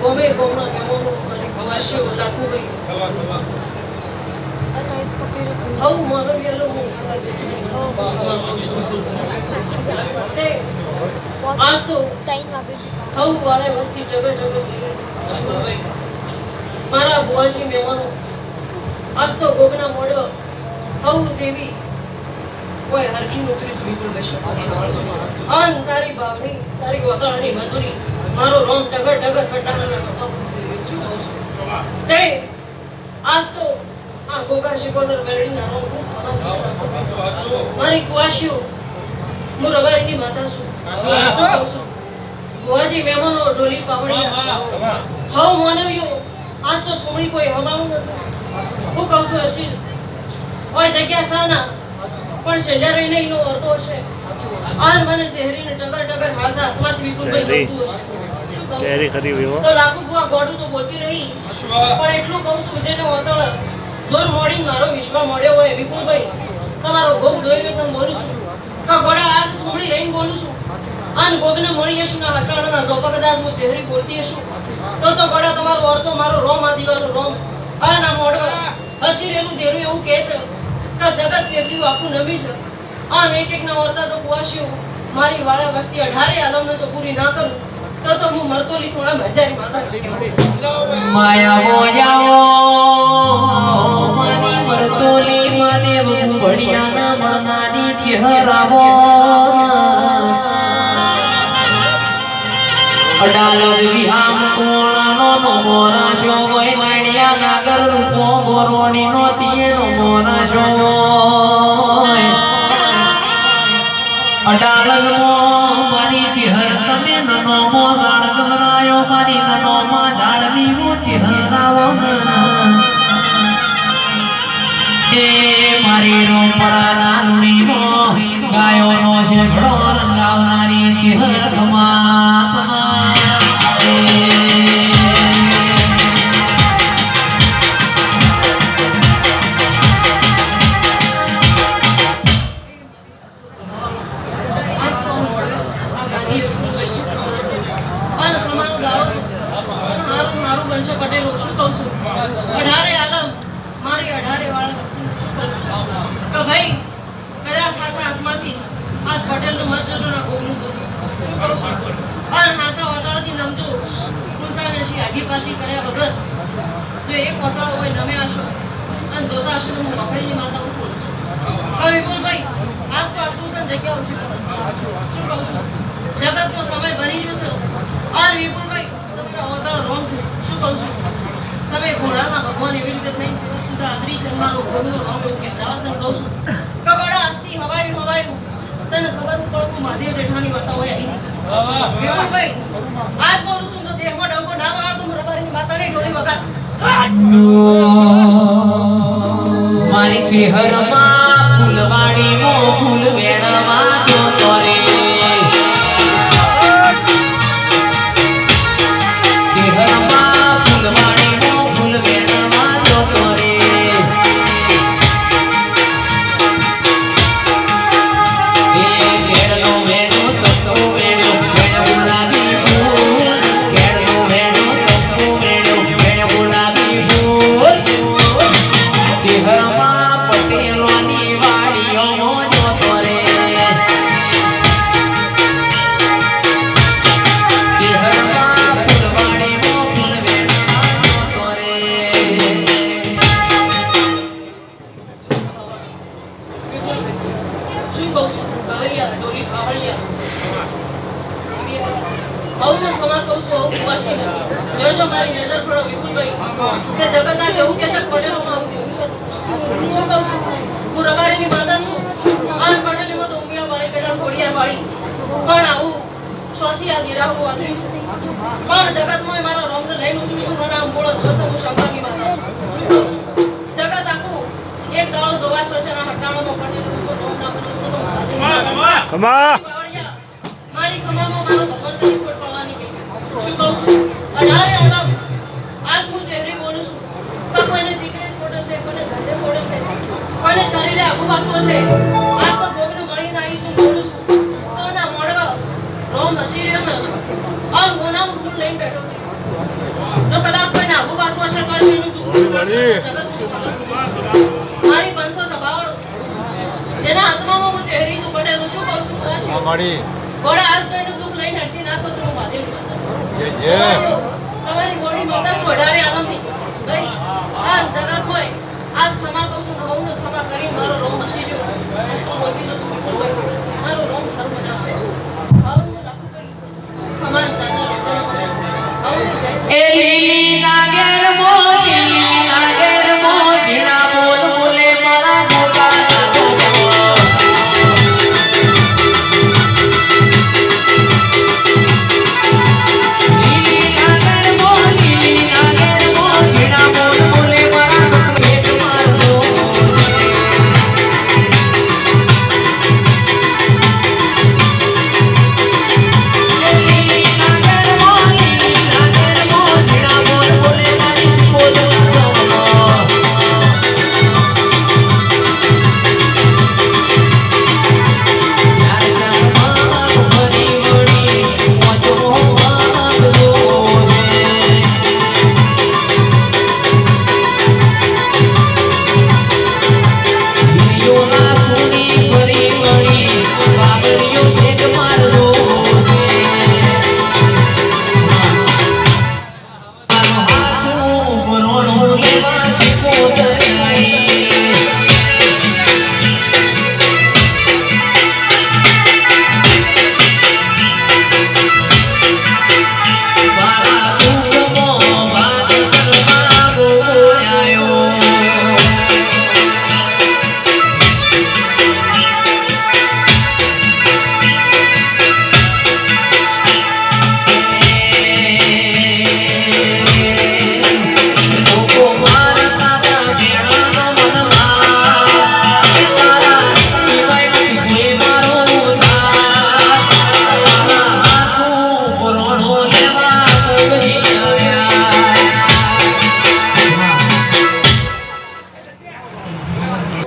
કોમે કોમનો કેમોનો અને ખવાશ્યો લાખો ભાઈ આ તો એક પકડ્યો તો હવ મારો વેલો તે આજ તો 3 વાગે હવ વાળે વસ્તી જગર મારા બુઆજી મહેમાનો આજ તો ગોગના મોડો હવ દેવી કોઈ હરખી નોકરી સુઈ બેસો આન તારી બાવની તારી ગોતાળાની મજૂરી મારો રોમ ટગર ટગર ફટાણા કપા તે આજ તો આ ગોગા શિકોદર મેલડીના રોમ મારી કુવાશીઓ હું રવારીની માતા છું બુઆજી મહેમાનો ઢોલી પાવડિયા હવ માનવીઓ આજ તો થોડી કોઈ હમાવું નથી હું કહું છું હર્ષિલ ઓય જગ્યા સાના પણ છેલ્લે રહીને એનો અર્થો હશે આર મને ચહેરીને ટગર ટગર હાસા હાથમાંથી વિપુલભાઈ જોતું હશે ચહેરી ખરી વિવો તો લાખો બુઆ ગોડું તો બોલતી રહી પણ એટલું કહું છું જેને હોતળ જોર મોડી મારો વિશ્વા મળ્યો હોય વિપુલભાઈ તમારો ગોગ જોઈ રહ્યો છે બોલું છું કા ગોડા આજ થોડી રહીને બોલું છું આન ગોગને મળી હશું ના હટાણના જોપા કદાચ હું ચહેરી બોલતી હશું તો ગોડા તમારો અર્થો મારો રોમ આ દીવાનો રોમ આ ના મોડવા હસી રેલું દેરું એવું કહે છે કે જગત તેત્રી આખું નમી છે આમ એક એક ના વર્તા જો કુવાશ્યો મારી વાળા વસ્તી 18 આલમને જો પૂરી ના કરું તો હું મરતોલી થોડા મજારી માતા માયા બોયાઓ મારી મરતોલી માને ભડિયાના મણનાની ચહેરાવો અડાલદ વિહામ કોણાનો નો મોરાશો હોય નાણિયા નાગર રૂપો ગોરોણી નો તિયેનો મોરાશો હોય અડાલદ મો મારી ચહેર તમે નનો મો ઝાડ ગરાયો મારી નનો માં ઝાડની મો ચહેરાવો એ મારી રો પરાના લુણી મો ગાયો નો શેષડો રંગાવનારી ચહેર ખમા મારી ચહેરમાં ફૂલવાડી મો ફૂલ વેણવા દો તોરે ચહેરમાં ફૂલવાડી મો ફૂલ વેણવા દો તોરે એ કેળનો વેણો ચતો વેણો વેણ ગુલાબી ફૂલ કેળનો વેણો ચતો વેણો વેણ ગુલાબી ફૂલ ચહેરમાં પટેલોની વાડીઓ જો તોરે ચહેરમાં ફૂલવાડી મો ફૂલ વેણવા જો તોરે શું કહું છું ગવૈયા ઢોલી પાવડિયા આવું ખમા કહું છું આવું કુવાશી જોજો મારી નજર પડો વિપુલભાઈ તે જગત આ જેવું કે છે પટેલોમાં આવું થયું છે શું કહું છું હું રવારીની માતા છું આ પટેલીમાં તો ઉમિયા વાળી પેલા ઘોડિયાર વાળી પણ આવું ચોથી આ દીરાહુ આદરી છે પણ જગતમાં મારા રોમદ લઈને ઉઠું છું મને આમ બોળો જોશે હું શંકરની માતા છું શું કહું છું જગત આખું એક દાડો જોવાસ છે ના હટાણોમાં પટેલ રોમ ના બન્યો ખમા મારી ખમામાં મારો ભગવાન કદી ખોટ પડવાની ગઈ શું કહું છું 18 આલમ આજ હું ચહેરી બોલું છું તો કોઈને દીકરી ખોટે છે કોઈને ધંધે ખોટે છે કોઈને શરીરે આખું પાસું છે પાછો છે તોય એનું દુઃખ મારી 500 સભાવાળો જેના આત્મામાં હું ચહેરી છું પડેલું શું કહું છું કાશી મારી ઘોડા આજ તો એનું દુઃખ લઈને હડતી નાખો તો હું બાંધેલું જે જે તમારી ગોળી માતા સોઢારે આલમની ભાઈ આ જગતમાં